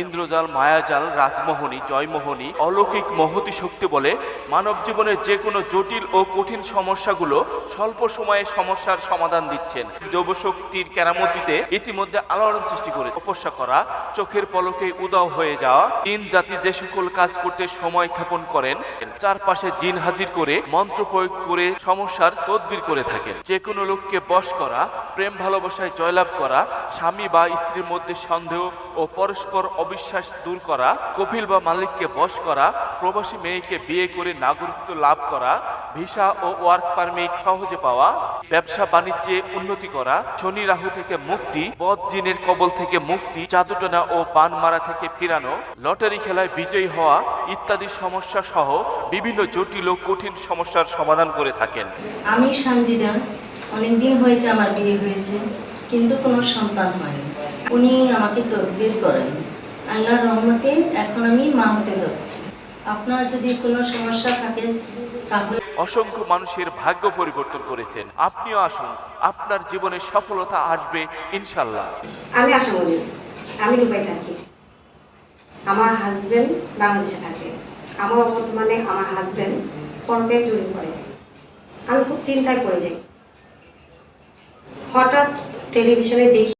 ইন্দ্রজাল, মায়াজাল, রাজমোহনী, জয়মোহনী, অলৌকিক মহতি শক্তি বলে মানব জীবনের যে কোনো জটিল ও কঠিন সমস্যাগুলো স্বল্প সময়ে সমস্যার সমাধান দিচ্ছেন। দেবশক্তির কেরামতিতে ইতিমধ্যে আলোড়ন সৃষ্টি করে তপস্যা করা, চোখের পলকে উদাও হয়ে যাওয়া, জিন জাতি যে সকল কাজ করতে সময় ক্ষেপণ করেন, চারপাশে জিন হাজির করে মন্ত্র প্রয়োগ করে সমস্যার তদবির করে থাকেন। যে কোনো লোককে বশ করা, প্রেম ভালোবাসায় জয়লাভ করা, স্বামী বা স্ত্রীর মধ্যে সন্দেহ ও পরস্পর অবিশ্বাস দূর করা, কফিল বা মালিককে বশ করা, প্রবাসী মেয়েকে বিয়ে করে নাগরিকত্ব লাভ করা, ভিসা ও ওয়ার্ক পারমিট সহজে পাওয়া, ব্যবসা বাণিজ্যে উন্নতি করা, শনি রাহু থেকে মুক্তি, বদ জিনের কবল থেকে মুক্তি, জাদুটনা ও বান মারা থেকে ফিরানো, লটারি খেলায় বিজয়ী হওয়া ইত্যাদি সমস্যা সহ বিভিন্ন জটিল ও কঠিন সমস্যার সমাধান করে থাকেন। আমি সঞ্জিদা, অনেকদিন হয়েছে আমার বিয়ে হয়েছে, কিন্তু কোনো সন্তান হয়নি। উনি আমাকে তদবির করেন। আল্লাহর রহমতে এখন আমি মা হতে যাচ্ছি। আপনার যদি কোনো সমস্যা থাকে তাহলে অসংখ্য মানুষের ভাগ্য পরিবর্তন করেছেন। আপনিও আসুন, আপনার জীবনে সফলতা আসবে ইনশাল্লাহ। আমি আশামণি, আমি দুবাই থাকি। আমার হাজবেন্ড বাংলাদেশে থাকে। আমার বর্তমানে আমার হাজবেন্ড পরকে চুরি করে। আমি খুব চিন্তায় পড়ে যাই। হঠাৎ টেলিভিশনে দেখি